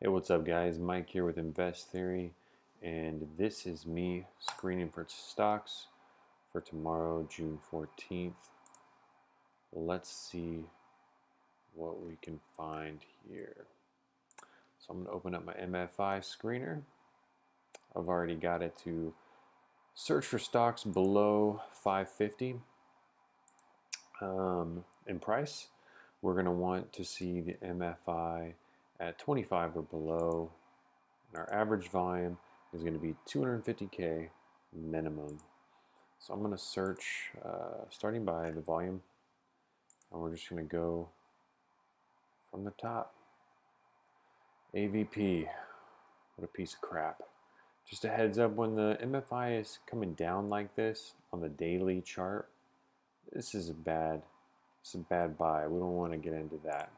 Hey, what's up, guys? Mike here with Invest Theory, and this is me screening for stocks for tomorrow, June 14th. Let's see what we can find here. So I'm going to open up my MFI screener. I've already got it to search for stocks below 550 in price. We're going to want to see the MFI at 25 or below. And our average volume is going to be 250K minimum. So I'm going to search starting by the volume, and we're just going to go from the top. AVP, what a piece of crap. Just a heads up, when the MFI is coming down like this on the daily chart, this is a bad buy. We don't want to get into that.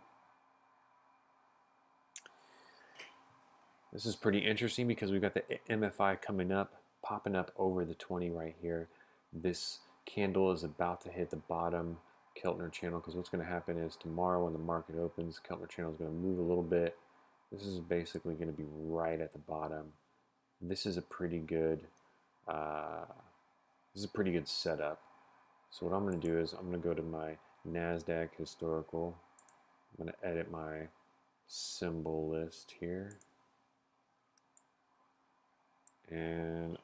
This is pretty interesting because we've got the MFI coming up, popping up over the 20 right here. This candle is about to hit the bottom Keltner channel, because what's going to happen is tomorrow when the market opens, Keltner channel is going to move a little bit. This is basically going to be right at the bottom. This is a pretty good setup. So what I'm going to do is I'm going to go to my NASDAQ historical. I'm going to edit my symbol list here. And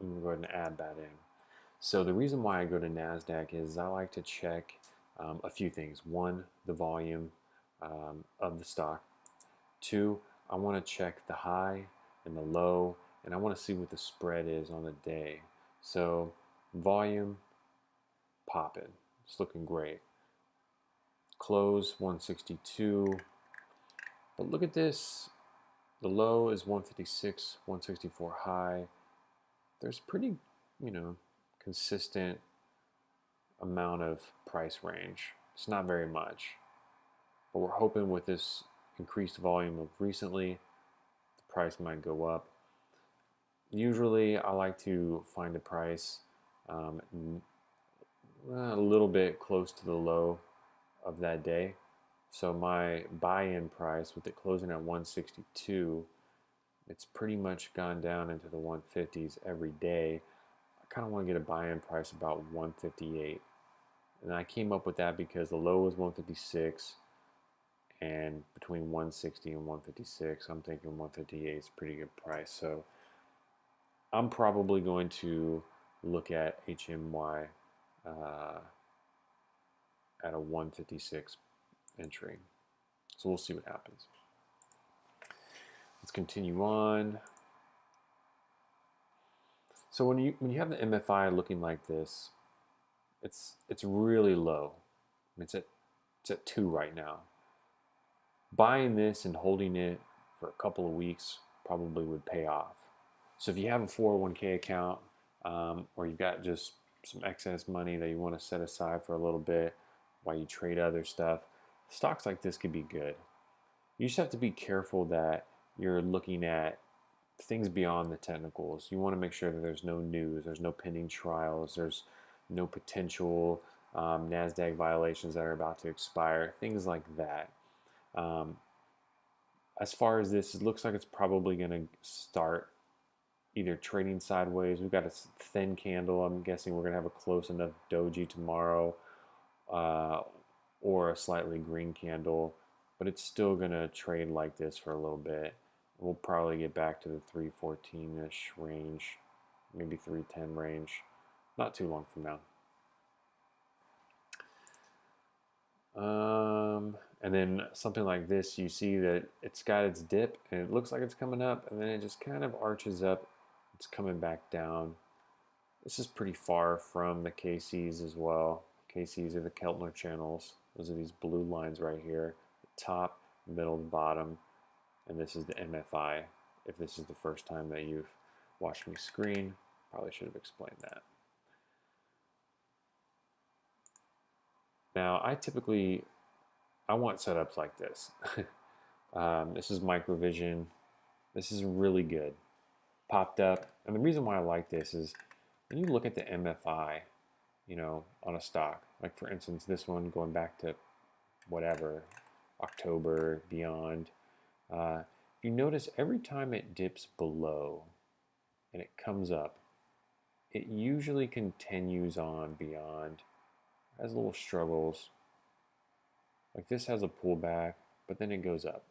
I'm going to go ahead and add that in. So the reason why I go to NASDAQ is I like to check a few things. One, the volume of the stock. Two, I want to check the high and the low, and I want to see what the spread is on the day. So volume, popping. It's looking great. Close 162. But look at this. The low is 156, 164 high. There's pretty, consistent amount of price range. It's not very much. But we're hoping with this increased volume of recently, the price might go up. Usually I like to find a price a little bit close to the low of that day. So my buy-in price, with it closing at 162, it's pretty much gone down into the 150s every day. I kind of want to get a buy-in price about 158. And I came up with that because the low was 156, and between 160 and 156, I'm thinking 158 is a pretty good price. So I'm probably going to look at HMY at a 156 entry. So we'll see what happens. Let's continue on. So when you have the MFI looking like this, it's really low. It's at 2 right now. Buying this and holding it for a couple of weeks probably would pay off. So if you have a 401k account, or you've got just some excess money that you want to set aside for a little bit while you trade other stuff, stocks like this could be good. You just have to be careful that you're looking at things beyond the technicals. You want to make sure that there's no news, there's no pending trials, there's no potential NASDAQ violations that are about to expire, things like that. As far as this, it looks like it's probably going to start either trading sideways. We've got a thin candle. I'm guessing we're going to have a close enough doji tomorrow, or a slightly green candle, but it's still going to trade like this for a little bit. We'll probably get back to the 314-ish range, maybe 310 range, not too long from now. And then something like this, you see that it's got its dip, and it looks like it's coming up, and then it just kind of arches up. It's coming back down. This is pretty far from the KCs as well. KCs are the Keltner channels. Those are these blue lines right here, the top, middle, bottom, and this is the MFI. If this is the first time that you've watched me screen, probably should have explained that. Now, I want setups like this. This is Microvision. This is really good. Popped up. And the reason why I like this is when you look at the MFI, on a stock, like for instance, this one going back to whatever, October, beyond, If you notice, every time it dips below and it comes up, it usually continues on beyond, has little struggles. Like this has a pullback, but then it goes up.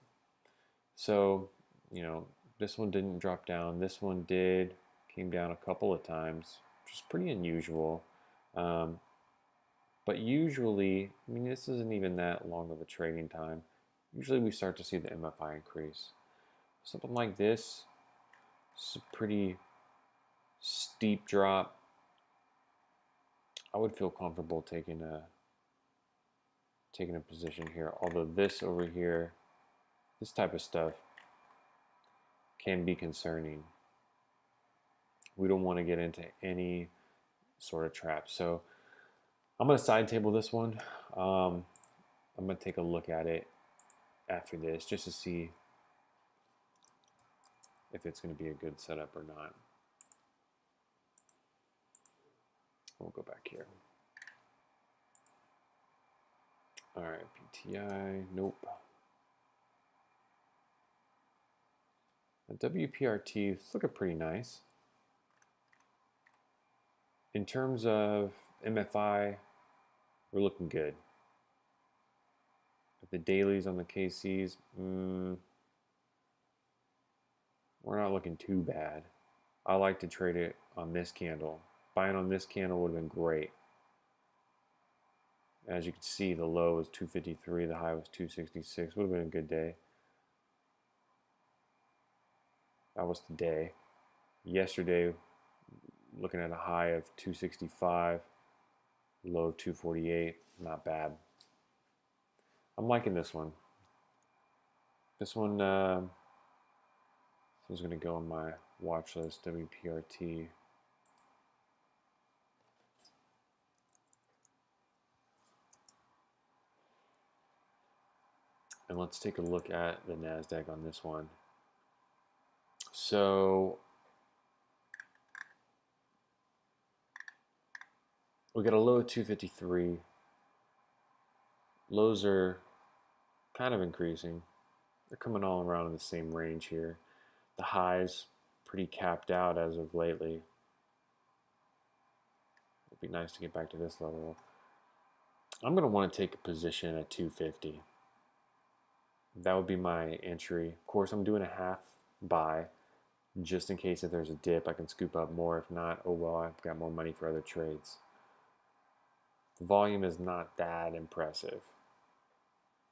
So, you know, this one didn't drop down. This one did, came down a couple of times, which is pretty unusual. Um, but usually, I mean, this isn't even that long of a trading time. Usually we start to see the MFI increase. Something like this, it's a pretty steep drop. I would feel comfortable taking a position here. Although this over here, this type of stuff can be concerning. We don't want to get into any sort of trap. So I'm going to side table this one. I'm going to take a look at it after this just to see if it's going to be a good setup or not. We'll go back here. All right, PTI, nope. The WPRT is looking pretty nice. In terms of MFI, we're looking good. But the dailies on the KCs, we're not looking too bad. I like to trade it on this candle. Buying on this candle would have been great. As you can see, the low was 253, the high was 266. Would have been a good day. That was today. Yesterday, looking at a high of 265, low 248. Not bad. I'm liking this one. This one's going to go on my watch list, WPRT. And let's take a look at the NASDAQ on this one. So we got a low of 253. Lows are kind of increasing. They're coming all around in the same range here. The highs pretty capped out as of lately. It'd be nice to get back to this level. I'm going to want to take a position at 250. That would be my entry. Of course, I'm doing a half buy just in case if there's a dip, I can scoop up more. If not, oh well, I've got more money for other trades. The volume is not that impressive,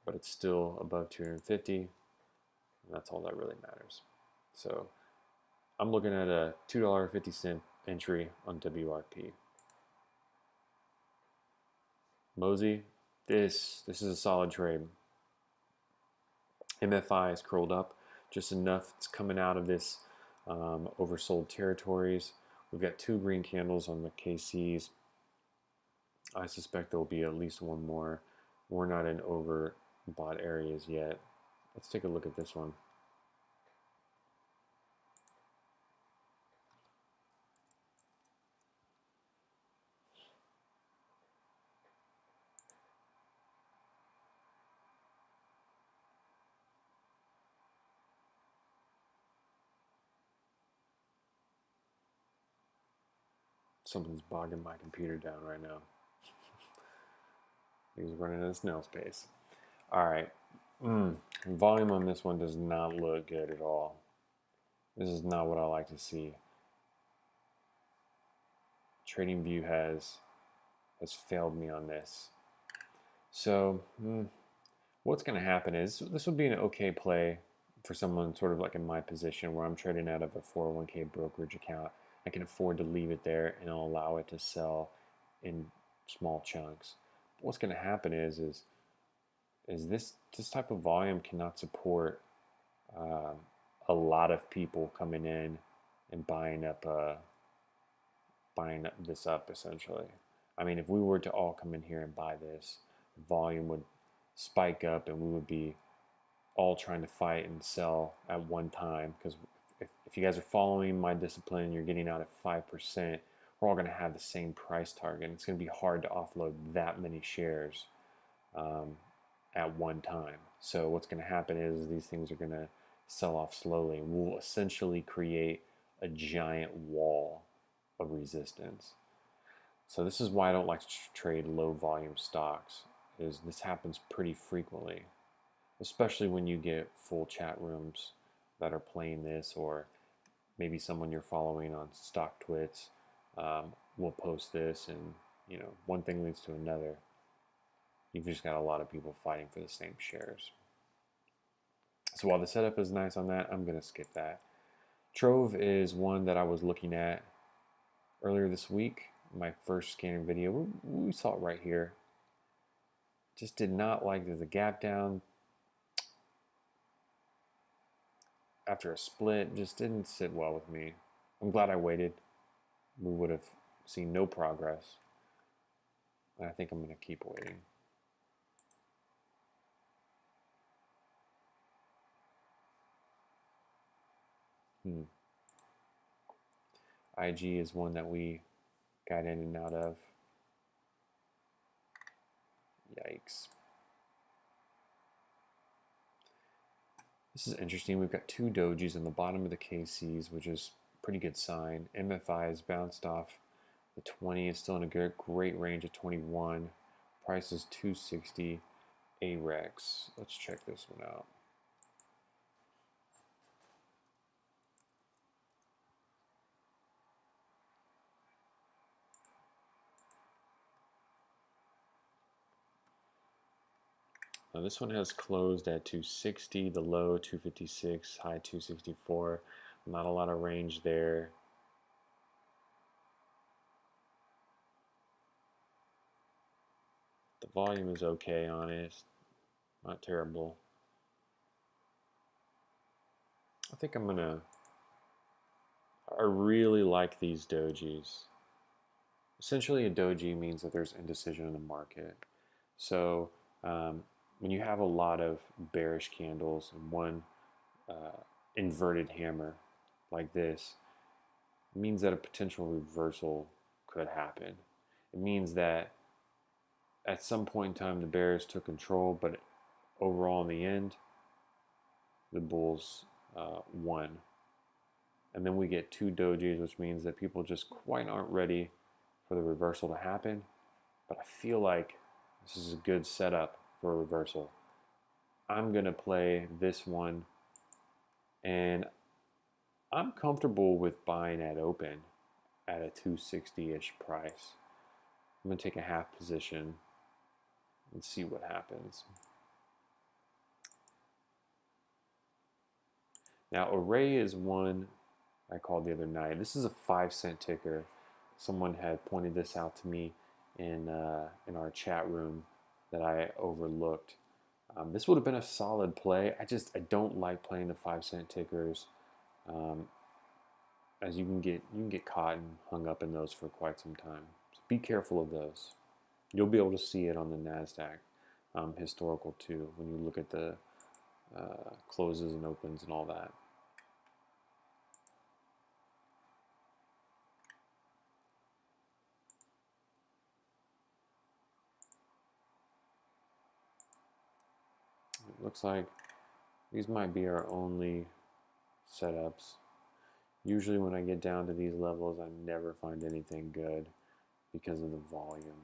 but it's still above 250, and that's all that really matters. So I'm looking at a $2.50 entry on WRP. Mosey, this is a solid trade. MFI is curled up just enough. It's coming out of this oversold territories. We've got 2 green candles on the KCs. I suspect there will be at least one more. We're not in overbought areas yet. Let's take a look at this one. Something's bogging my computer down right now. He's running at a snail's pace. All right. Volume on this one does not look good at all. This is not what I like to see. TradingView has failed me on this. So what's going to happen is this would be an okay play for someone sort of like in my position where I'm trading out of a 401k brokerage account. I can afford to leave it there and I'll allow it to sell in small chunks. But what's going to happen is this type of volume cannot support a lot of people coming in and buying up this up essentially. I mean, if we were to all come in here and buy this, volume would spike up and we would be all trying to fight and sell at one time, because if you guys are following my discipline, you're getting out at 5%, we're all going to have the same price target. It's going to be hard to offload that many shares at one time. So what's going to happen is these things are going to sell off slowly. We'll essentially create a giant wall of resistance. So this is why I don't like to trade low volume stocks, is this happens pretty frequently, especially when you get full chat rooms that are playing this, or maybe someone you're following on StockTwits will post this, and one thing leads to another. You've just got a lot of people fighting for the same shares. So while the setup is nice on that, I'm going to skip that. Trove is one that I was looking at earlier this week. My first scanning video, we saw it right here. Just did not like the gap down after a split. Just didn't sit well with me. I'm glad I waited. We would have seen no progress. And I think I'm going to keep waiting. IG is one that we got in and out of. Yikes. This is interesting. We've got two dojis in the bottom of the KCs, which is a pretty good sign. MFI has bounced off the 20. It's still in a great range of 21. Price is 260. AREX. Let's check this one out. Now this one has closed at 260, the low 256, high 264. Not a lot of range there. The volume is okay on it, it's not terrible. I think I really like these dojis. Essentially, a doji means that there's indecision in the market. So when you have a lot of bearish candles and one inverted hammer like this, it means that a potential reversal could happen. It means that at some point in time the bears took control, but overall in the end the bulls won. And then we get two dojis, which means that people just quite aren't ready for the reversal to happen. But I feel like this is a good setup for a reversal. I'm going to play this one, and I'm comfortable with buying at open at a 260-ish price. I'm going to take a half position and see what happens. Now, Array is one I called the other night. This is a 5-cent ticker. Someone had pointed this out to me in our chat room that I overlooked. This would have been a solid play. I don't like playing the 5-cent tickers, as you can get caught and hung up in those for quite some time. So be careful of those. You'll be able to see it on the NASDAQ historical too when you look at the closes and opens and all that. It looks like these might be our only setups. Usually when I get down to these levels, I never find anything good because of the volume.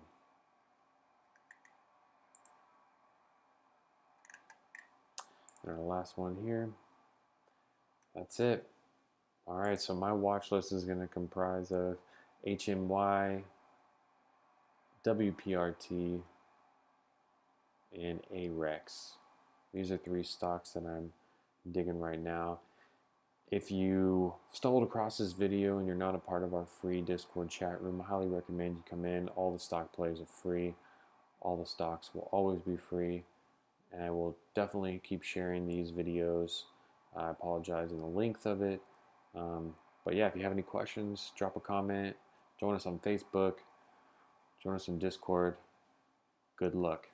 And our last one here. That's it. All right, so my watch list is going to comprise of HMY, WPRT, and AREX. These are 3 stocks that I'm digging right now. If you stumbled across this video and you're not a part of our free Discord chat room, I highly recommend you come in. All the stock plays are free. All the stocks will always be free. And I will definitely keep sharing these videos. I apologize in the length of it. But yeah, if you have any questions, drop a comment. Join us on Facebook. Join us in Discord. Good luck.